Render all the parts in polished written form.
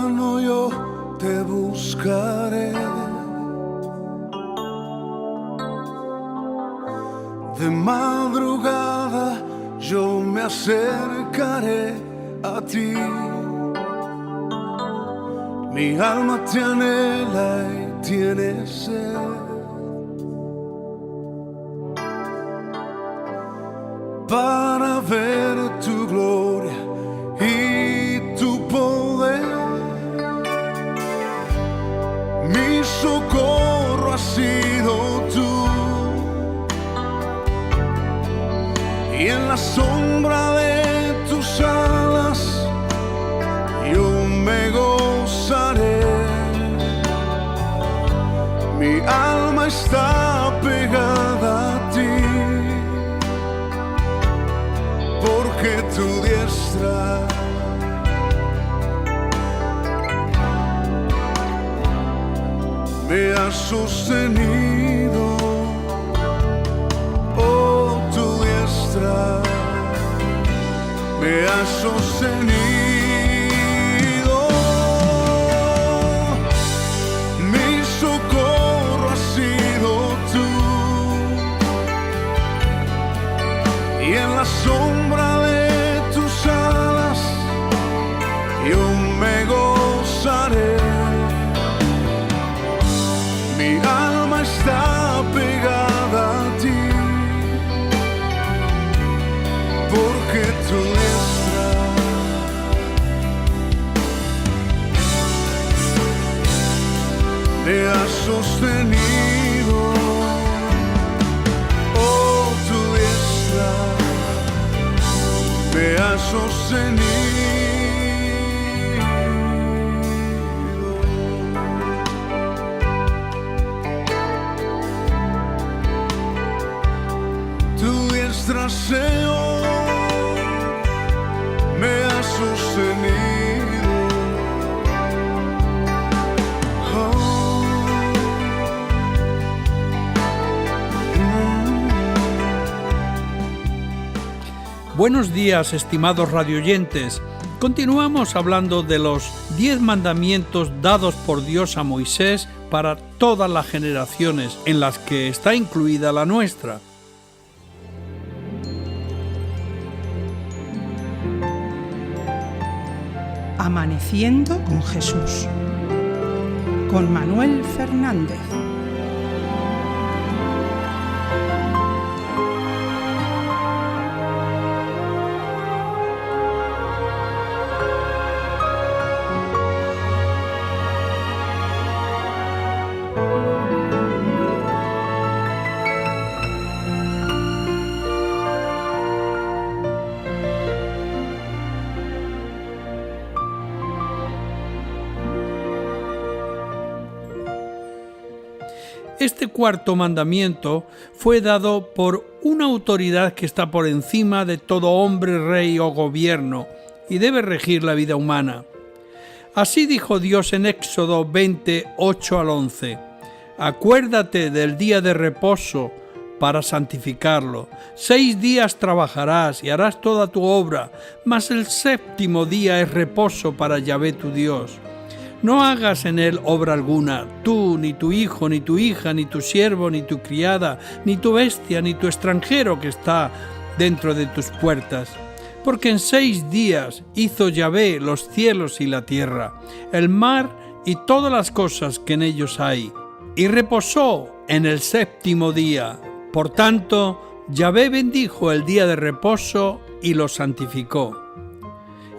temprano yo te buscaré. De madrugada yo me acercaré a ti. Mi alma te anhela y tiene sed. Para ver tu gloria y tu poder. Mi socorro has sido tú, y en la sombra de tus alas yo me gozaré. Mi alma está pegada a ti, porque tu diestra me ha sostenido. Oh, tu diestra me ha sostenido. Mi socorro has sido tú, y en la sombra de tus alas yo me gozaré. Mi alma está pegada a ti, porque tu diestra me ha sostenido. Oh, tu diestra me ha sostenido. Tu diestra, Señor, me ha sostenido. Oh. Buenos días, estimados radioyentes. Continuamos hablando de los 10 mandamientos dados por Dios a Moisés para todas las generaciones, en las que está incluida la nuestra. Amaneciendo con Jesús, con Manuel Fernández. Este cuarto mandamiento fue dado por una autoridad que está por encima de todo hombre, rey o gobierno y debe regir la vida humana. Así dijo Dios en Éxodo 20, 8 al 11. Acuérdate del día de reposo para santificarlo. 6 días trabajarás y harás toda tu obra, mas el séptimo día es reposo para Yahvé tu Dios. No hagas en él obra alguna, tú, ni tu hijo, ni tu hija, ni tu siervo, ni tu criada, ni tu bestia, ni tu extranjero que está dentro de tus puertas. Porque en 6 días hizo Yahvé los cielos y la tierra, el mar y todas las cosas que en ellos hay, y reposó en el séptimo día. Por tanto, Yahvé bendijo el día de reposo y lo santificó.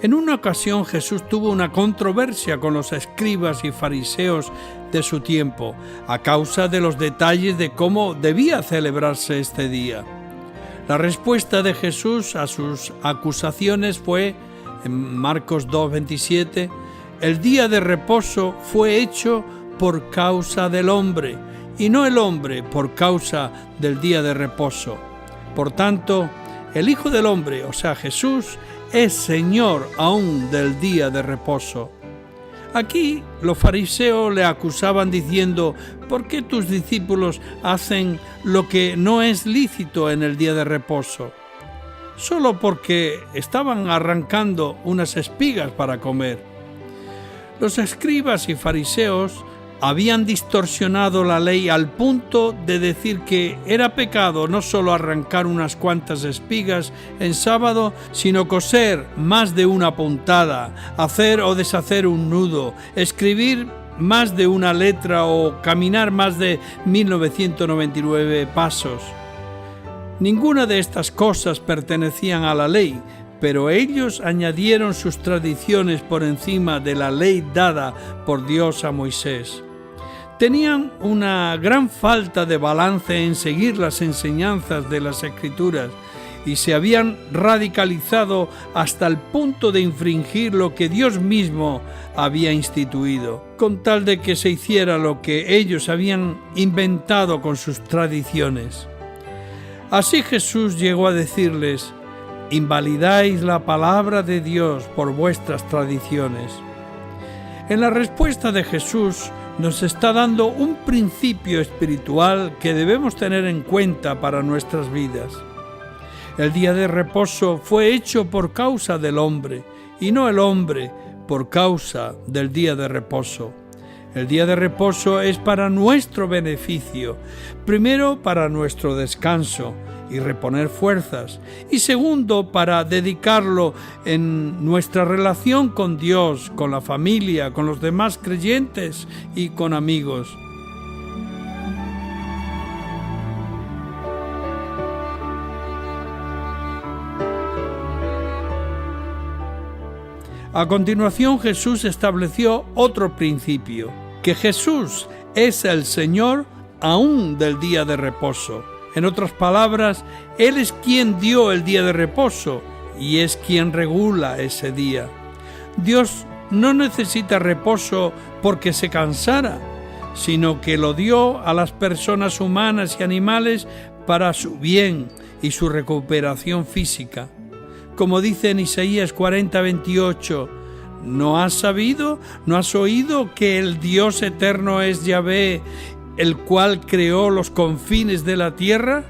En una ocasión Jesús tuvo una controversia con los escribas y fariseos de su tiempo, a causa de los detalles de cómo debía celebrarse este día. La respuesta de Jesús a sus acusaciones fue, en Marcos 2:27, el día de reposo fue hecho por causa del hombre, y no el hombre por causa del día de reposo. Por tanto, el Hijo del Hombre, o sea Jesús, es Señor aún del día de reposo. Aquí los fariseos le acusaban diciendo: ¿por qué tus discípulos hacen lo que no es lícito en el día de reposo? Solo porque estaban arrancando unas espigas para comer. Los escribas y fariseos habían distorsionado la ley al punto de decir que era pecado no solo arrancar unas cuantas espigas en sábado, sino coser más de una puntada, hacer o deshacer un nudo, escribir más de una letra o caminar más de 1999 pasos. Ninguna de estas cosas pertenecían a la ley, pero ellos añadieron sus tradiciones por encima de la ley dada por Dios a Moisés. Tenían una gran falta de balance en seguir las enseñanzas de las Escrituras y se habían radicalizado hasta el punto de infringir lo que Dios mismo había instituido, con tal de que se hiciera lo que ellos habían inventado con sus tradiciones. Así Jesús llegó a decirles: invalidáis la palabra de Dios por vuestras tradiciones. En la respuesta de Jesús nos está dando un principio espiritual que debemos tener en cuenta para nuestras vidas. El día de reposo fue hecho por causa del hombre, y no el hombre por causa del día de reposo. El día de reposo es para nuestro beneficio, primero para nuestro descanso y reponer fuerzas, y segundo para dedicarlo en nuestra relación con Dios, con la familia, con los demás creyentes y con amigos. A continuación, Jesús estableció otro principio, que Jesús es el Señor aún del día de reposo. En otras palabras, Él es quien dio el día de reposo y es quien regula ese día. Dios no necesita reposo porque se cansara, sino que lo dio a las personas humanas y animales para su bien y su recuperación física. Como dice en Isaías 40:28, ¿no has sabido, no has oído que el Dios eterno es Yahvé, el cual creó los confines de la tierra?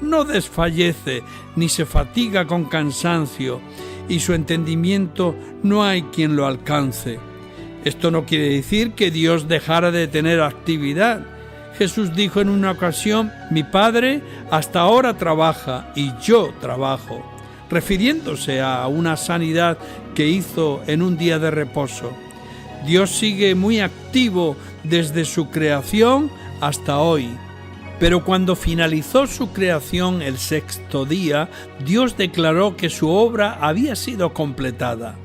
No desfallece ni se fatiga con cansancio, y su entendimiento no hay quien lo alcance. Esto no quiere decir que Dios dejara de tener actividad. Jesús dijo en una ocasión: mi Padre hasta ahora trabaja y yo trabajo, refiriéndose a una sanidad que hizo en un día de reposo. Dios sigue muy activo desde su creación hasta hoy. Pero cuando finalizó su creación el sexto día, Dios declaró que su obra había sido completada.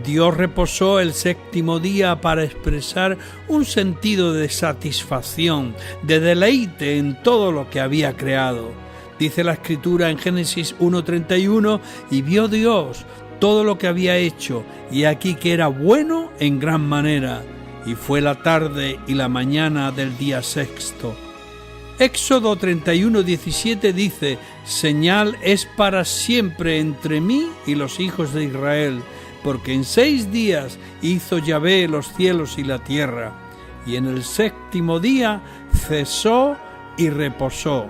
Dios reposó el séptimo día para expresar un sentido de satisfacción, de deleite en todo lo que había creado. Dice la Escritura en Génesis 1:31, y vio Dios todo lo que había hecho, y aquí que era bueno en gran manera, y fue la tarde y la mañana del día sexto. Éxodo 31:17 dice: señal es para siempre entre mí y los hijos de Israel, porque en 6 días hizo Yahvé los cielos y la tierra, y en el séptimo día cesó y reposó.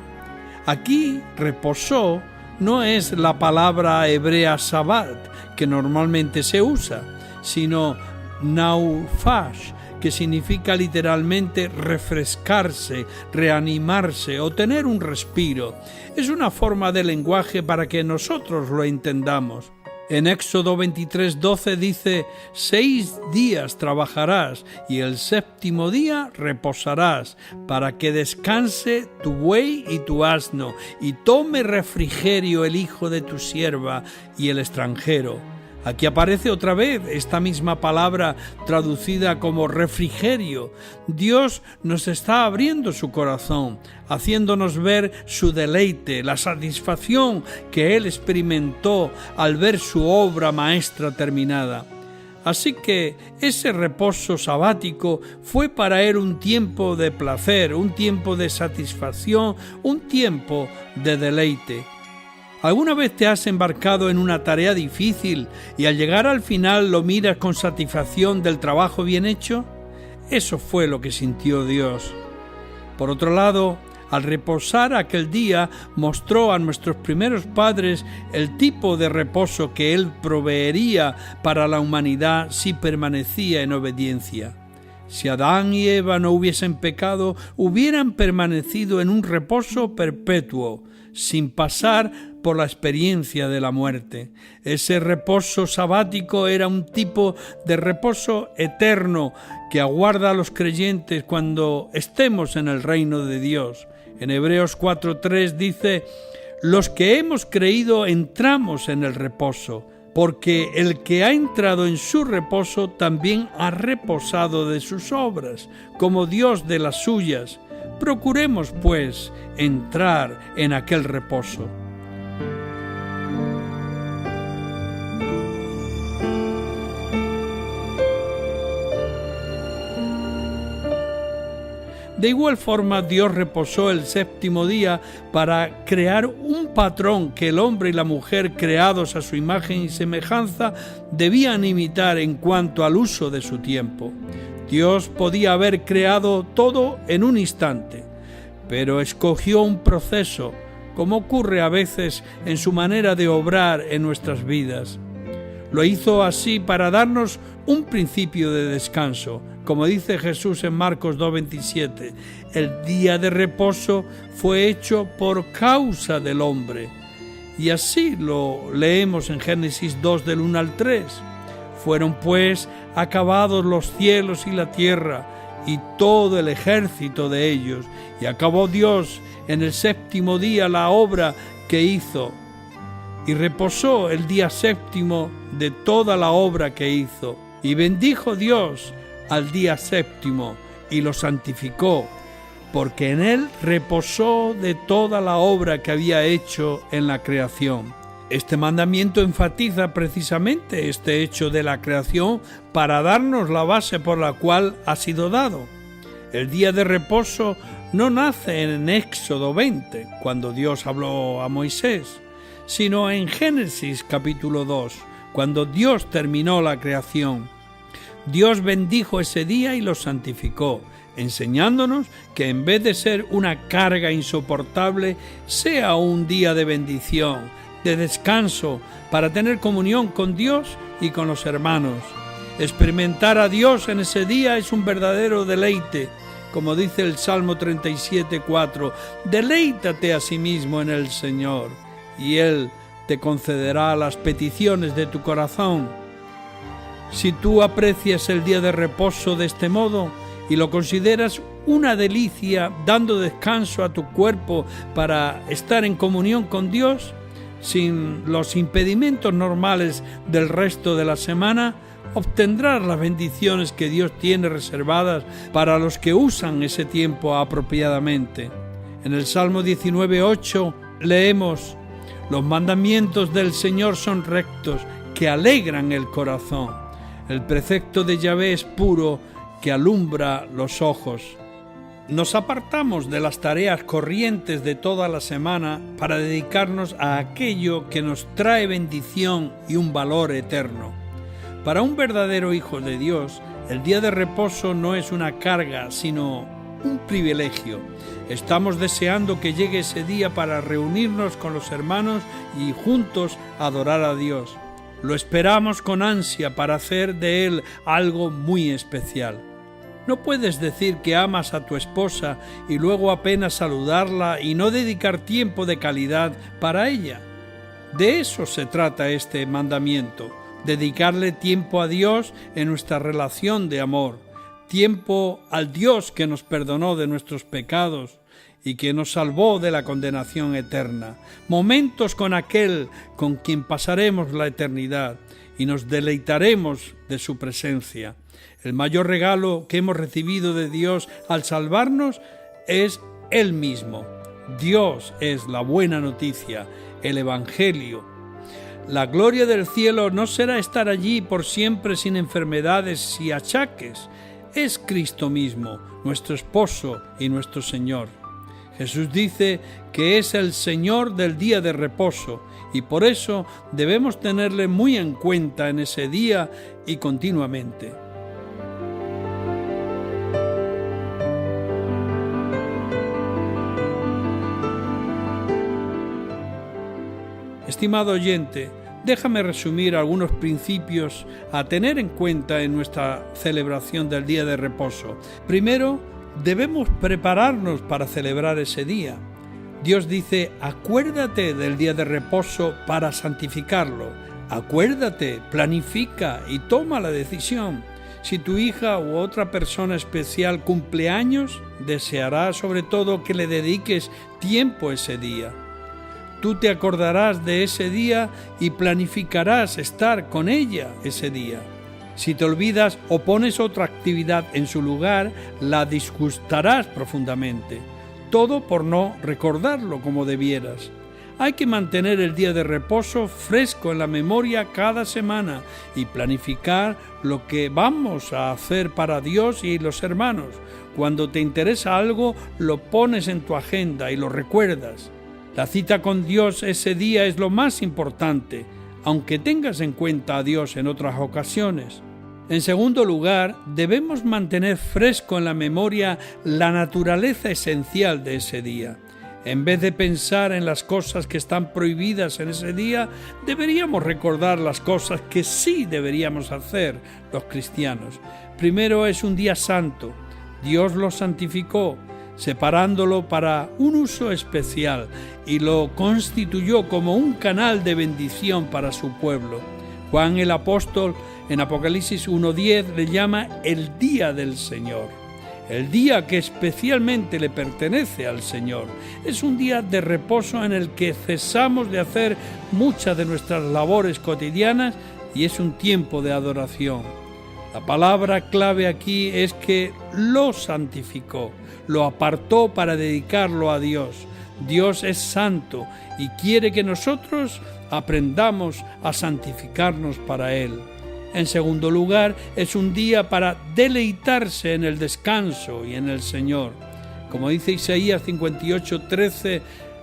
Aquí reposó no es la palabra hebrea sabat, que normalmente se usa, sino naufash, que significa literalmente refrescarse, reanimarse o tener un respiro. Es una forma de lenguaje para que nosotros lo entendamos. En Éxodo 23:12 dice: 6 días trabajarás y el séptimo día reposarás, para que descanse tu buey y tu asno, y tome refrigerio el hijo de tu sierva y el extranjero. Aquí aparece otra vez esta misma palabra traducida como refrigerio. Dios nos está abriendo su corazón, haciéndonos ver su deleite, la satisfacción que Él experimentó al ver su obra maestra terminada. Así que ese reposo sabático fue para Él un tiempo de placer, un tiempo de satisfacción, un tiempo de deleite. ¿Alguna vez te has embarcado en una tarea difícil y al llegar al final lo miras con satisfacción del trabajo bien hecho? Eso fue lo que sintió Dios. Por otro lado, Al reposar aquel día mostró a nuestros primeros padres el tipo de reposo que Él proveería para la humanidad si permanecía en obediencia. Si Adán y Eva no hubiesen pecado, hubieran permanecido en un reposo perpetuo, sin pasar por la experiencia de la muerte. Ese reposo sabático era un tipo de reposo eterno que aguarda a los creyentes cuando estemos en el reino de Dios. En Hebreos 4:3 dice: los que hemos creído entramos en el reposo, porque el que ha entrado en su reposo también ha reposado de sus obras, como Dios de las suyas. Procuremos, pues, entrar en aquel reposo. De igual forma, Dios reposó el séptimo día para crear un patrón que el hombre y la mujer, creados a su imagen y semejanza, debían imitar en cuanto al uso de su tiempo. Dios podía haber creado todo en un instante, pero escogió un proceso, como ocurre a veces en su manera de obrar en nuestras vidas. Lo hizo así para darnos un principio de descanso. Como dice Jesús en Marcos 2:27, el día de reposo fue hecho por causa del hombre. Y así lo leemos en Génesis 2 del 1 al 3. Fueron pues acabados los cielos y la tierra y todo el ejército de ellos. Y acabó Dios en el séptimo día la obra que hizo. Y reposó el día séptimo de toda la obra que hizo. Y bendijo Dios al día séptimo y lo santificó, porque en él reposó de toda la obra que había hecho en la creación. Este mandamiento enfatiza precisamente este hecho de la creación para darnos la base por la cual ha sido dado. El día de reposo no nace en Éxodo 20, cuando Dios habló a Moisés, sino en Génesis capítulo 2, cuando Dios terminó la creación. Dios bendijo ese día y lo santificó, enseñándonos que en vez de ser una carga insoportable, sea un día de bendición, de descanso, para tener comunión con Dios y con los hermanos. Experimentar a Dios en ese día es un verdadero deleite, como dice el Salmo 37:4, deleítate a sí mismo en el Señor, y Él te concederá las peticiones de tu corazón. Si tú aprecias el día de reposo de este modo y lo consideras una delicia, dando descanso a tu cuerpo para estar en comunión con Dios, sin los impedimentos normales del resto de la semana, obtendrás las bendiciones que Dios tiene reservadas para los que usan ese tiempo apropiadamente. En el Salmo 19:8 leemos: los mandamientos del Señor son rectos, que alegran el corazón. El precepto de Yahvé es puro, que alumbra los ojos. Nos apartamos de las tareas corrientes de toda la semana para dedicarnos a aquello que nos trae bendición y un valor eterno. Para un verdadero hijo de Dios, el día de reposo no es una carga, sino un privilegio. Estamos deseando que llegue ese día para reunirnos con los hermanos y juntos adorar a Dios. Lo esperamos con ansia para hacer de Él algo muy especial. No puedes decir que amas a tu esposa y luego apenas saludarla y no dedicar tiempo de calidad para ella. De eso se trata este mandamiento, dedicarle tiempo a Dios en nuestra relación de amor, tiempo al Dios que nos perdonó de nuestros pecados y que nos salvó de la condenación eterna, momentos con aquel con quien pasaremos la eternidad y nos deleitaremos de su presencia. El mayor regalo que hemos recibido de Dios al salvarnos es Él mismo. Dios es la buena noticia, el Evangelio. La gloria del cielo no será estar allí por siempre sin enfermedades y achaques. Es Cristo mismo, nuestro esposo y nuestro Señor. Jesús dice que es el Señor del día de reposo y por eso debemos tenerle muy en cuenta en ese día y continuamente. Estimado oyente, déjame resumir algunos principios a tener en cuenta en nuestra celebración del día de reposo. Primero, debemos prepararnos para celebrar ese día. Dios dice: acuérdate del día de reposo para santificarlo. Acuérdate, planifica y toma la decisión. Si tu hija u otra persona especial cumple años, deseará sobre todo que le dediques tiempo ese día. Tú te acordarás de ese día y planificarás estar con ella ese día. Si te olvidas o pones otra actividad en su lugar, la disgustarás profundamente. Todo por no recordarlo como debieras. Hay que mantener el día de reposo fresco en la memoria cada semana y planificar lo que vamos a hacer para Dios y los hermanos. Cuando te interesa algo, lo pones en tu agenda y lo recuerdas. La cita con Dios ese día es lo más importante, aunque tengas en cuenta a Dios en otras ocasiones. En segundo lugar, debemos mantener fresco en la memoria la naturaleza esencial de ese día. En vez de pensar en las cosas que están prohibidas en ese día, deberíamos recordar las cosas que sí deberíamos hacer los cristianos. Primero, es un día santo. Dios lo santificó, separándolo para un uso especial, y lo constituyó como un canal de bendición para su pueblo. Juan el apóstol en Apocalipsis 1:10 le llama el día del Señor. El día que especialmente le pertenece al Señor. Es un día de reposo en el que cesamos de hacer muchas de nuestras labores cotidianas y es un tiempo de adoración. La palabra clave aquí es que lo santificó, lo apartó para dedicarlo a Dios. Dios es santo y quiere que nosotros aprendamos a santificarnos para Él. En segundo lugar, es un día para deleitarse en el descanso y en el Señor. Como dice Isaías 58:13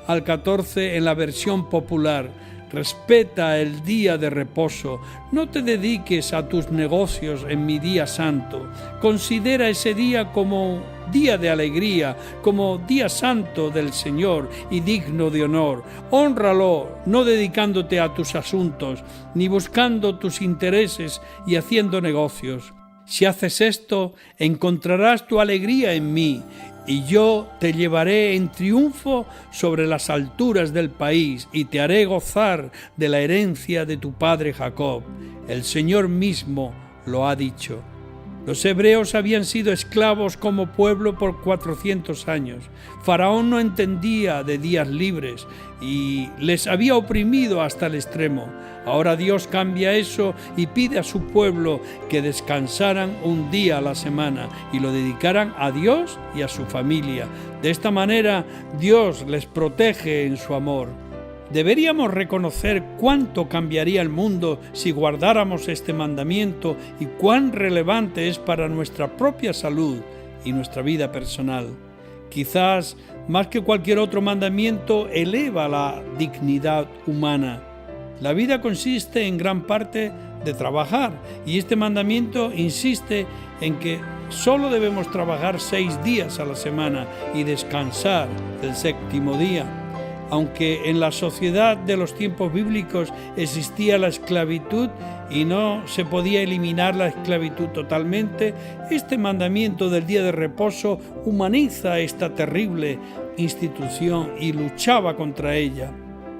al 14 en la versión popular, respeta el día de reposo, no te dediques a tus negocios en mi día santo. Considera ese día como día de alegría, como día santo del Señor y digno de honor. Hónralo, no dedicándote a tus asuntos, ni buscando tus intereses y haciendo negocios. Si haces esto, encontrarás tu alegría en mí, y yo te llevaré en triunfo sobre las alturas del país y te haré gozar de la herencia de tu padre Jacob. El Señor mismo lo ha dicho. Los hebreos habían sido esclavos como pueblo por 400 años. Faraón no entendía de días libres y les había oprimido hasta el extremo. Ahora Dios cambia eso y pide a su pueblo que descansaran un día a la semana y lo dedicaran a Dios y a su familia. De esta manera Dios les protege en su amor. Deberíamos reconocer cuánto cambiaría el mundo si guardáramos este mandamiento y cuán relevante es para nuestra propia salud y nuestra vida personal. Quizás, más que cualquier otro mandamiento, eleva la dignidad humana. La vida consiste en gran parte de trabajar y este mandamiento insiste en que solo debemos trabajar 6 días a la semana y descansar el séptimo día. Aunque en la sociedad de los tiempos bíblicos existía la esclavitud y no se podía eliminar la esclavitud totalmente, este mandamiento del día de reposo humaniza esta terrible institución y luchaba contra ella.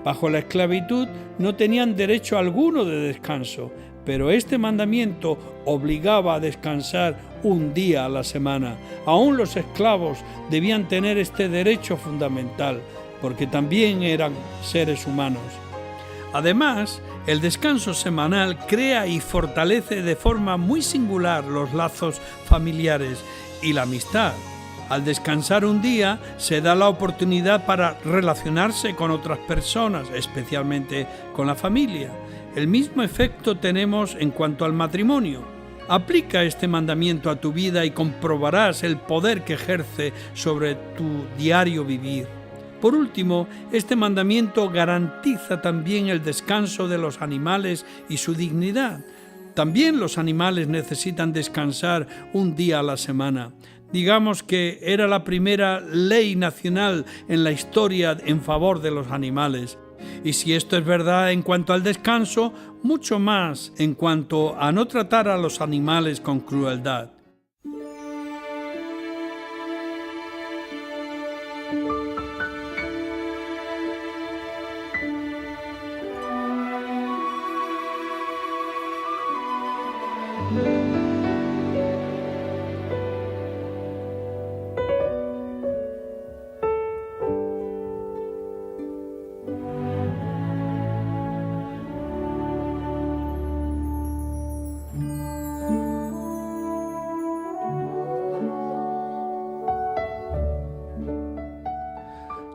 Bajo la esclavitud no tenían derecho alguno de descanso, pero este mandamiento obligaba a descansar un día a la semana. Aún los esclavos debían tener este derecho fundamental, porque también eran seres humanos. Además, el descanso semanal crea y fortalece de forma muy singular los lazos familiares y la amistad. Al descansar un día, se da la oportunidad para relacionarse con otras personas, especialmente con la familia. El mismo efecto tenemos en cuanto al matrimonio. Aplica este mandamiento a tu vida y comprobarás el poder que ejerce sobre tu diario vivir. Por último, este mandamiento garantiza también el descanso de los animales y su dignidad. También los animales necesitan descansar un día a la semana. Digamos que era la primera ley nacional en la historia en favor de los animales. Y si esto es verdad en cuanto al descanso, mucho más en cuanto a no tratar a los animales con crueldad.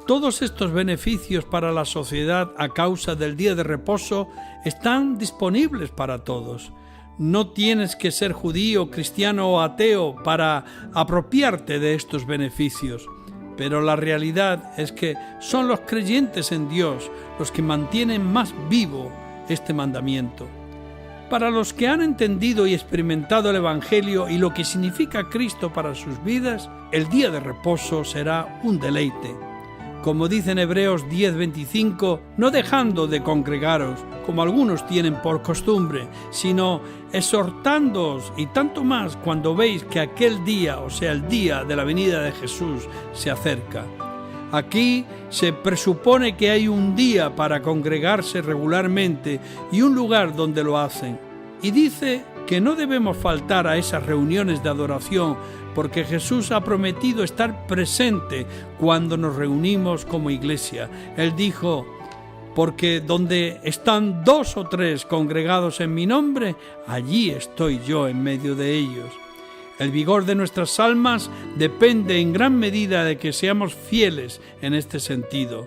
Todos estos beneficios para la sociedad a causa del día de reposo están disponibles para todos. No tienes que ser judío, cristiano o ateo para apropiarte de estos beneficios. Pero la realidad es que son los creyentes en Dios los que mantienen más vivo este mandamiento. Para los que han entendido y experimentado el Evangelio y lo que significa Cristo para sus vidas, el día de reposo será un deleite. Como dice en Hebreos 10:25, no dejando de congregaros, como algunos tienen por costumbre, sino exhortándoos, y tanto más cuando veis que aquel día, o sea, el día de la venida de Jesús, se acerca. Aquí se presupone que hay un día para congregarse regularmente y un lugar donde lo hacen. Y dice que no debemos faltar a esas reuniones de adoración, porque Jesús ha prometido estar presente cuando nos reunimos como iglesia. Él dijo, porque donde están 2 o 3 congregados en mi nombre, allí estoy yo en medio de ellos. El vigor de nuestras almas depende en gran medida de que seamos fieles en este sentido.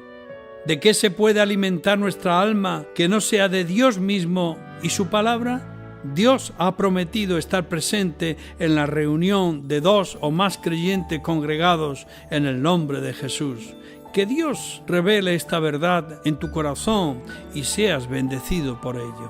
¿De qué se puede alimentar nuestra alma que no sea de Dios mismo y su palabra? Dios ha prometido estar presente en la reunión de 2 o más creyentes congregados en el nombre de Jesús. Que Dios revele esta verdad en tu corazón y seas bendecido por ello.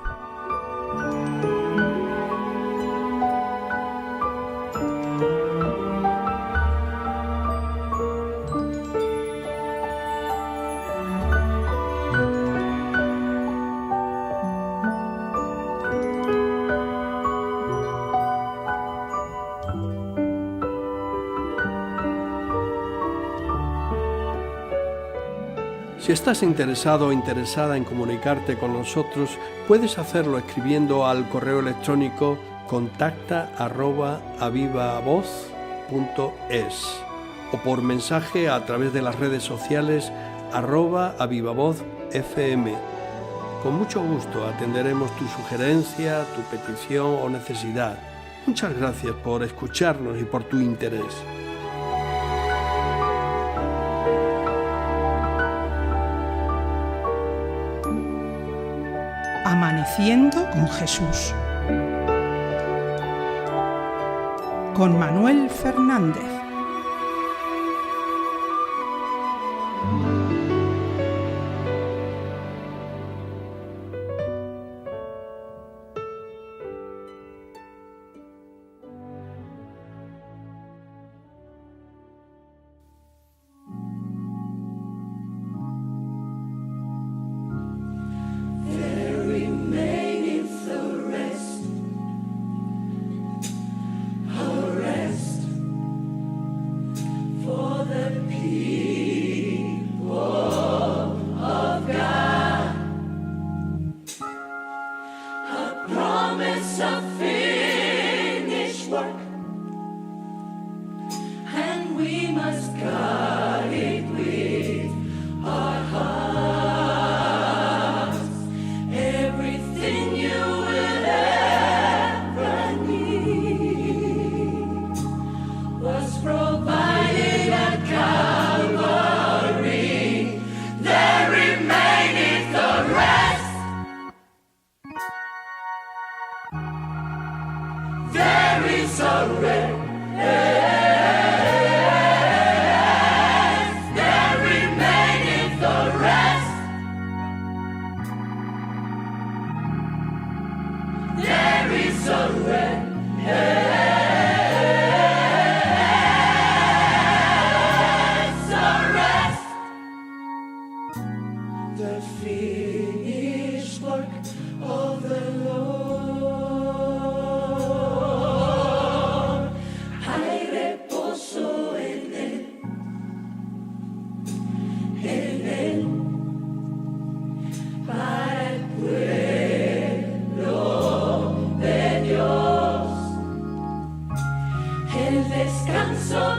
Si estás interesado o interesada en comunicarte con nosotros, puedes hacerlo escribiendo al correo electrónico contacta@avivavoz.es o por mensaje a través de las redes sociales @avivavozfm. Con mucho gusto atenderemos tu sugerencia, tu petición o necesidad. Muchas gracias por escucharnos y por tu interés. Amaneciendo con Jesús. Con Manuel Fernández.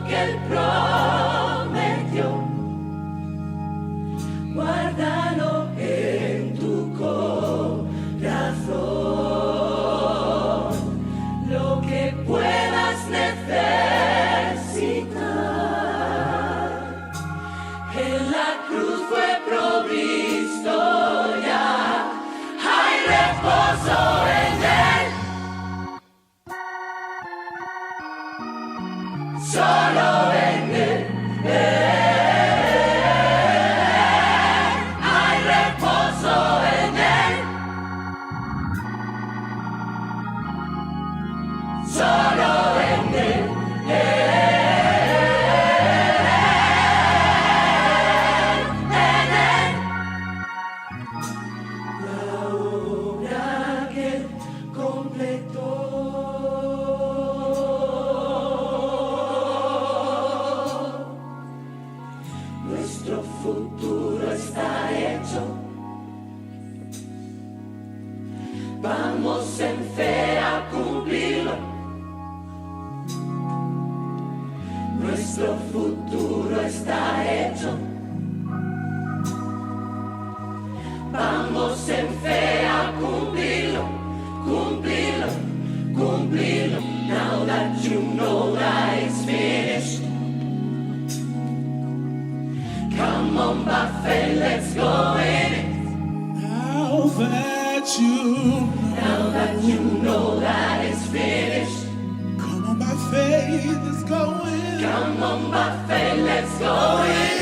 que Él prometió. Guárdalo en tu corazón, lo que puedas necesitar. En la cruz fue provisto ya, hay reposo en Él. Solo en Él. Hay reposo en Él. Solo en Él. En Él. La obra que Él completó. Nuestro futuro está hecho. Vamos en fe a cumplirlo. Nuestro futuro está hecho. Vamos en fe a cumplirlo, cumplirlo, cumplirlo. Now that you know that it's finished. Come on, by faith, let's go in it. Now that you know that it's finished. Come on, by faith, let's go in. Come on, by faith, let's go in.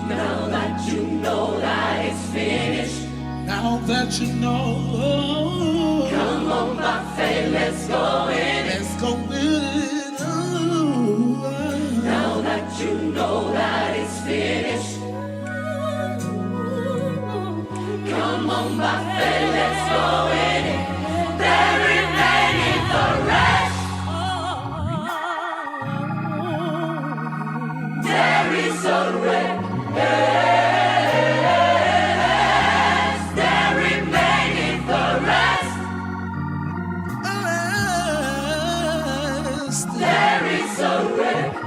Now that you know that it's finished. Now that you know. Come on, by faith, let's go in. Let's go in it. Now that you know that it's finished. Come on, by faith, let's go in it. There remaineth the rest. There is a rest. There remaineth the rest. There is a rest.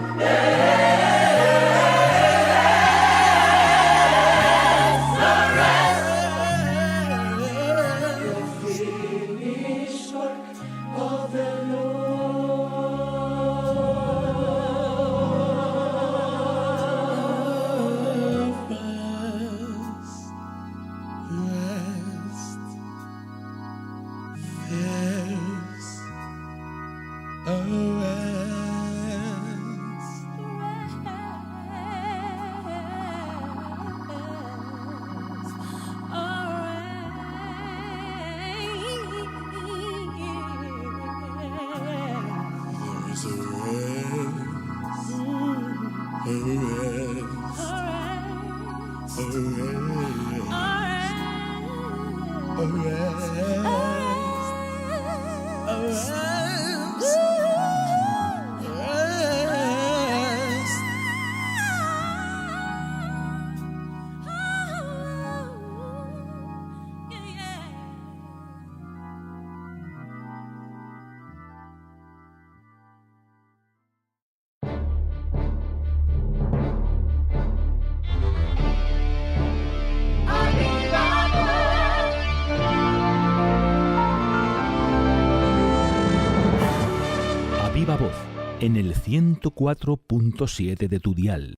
Viva voz en el 104.7 de tu dial.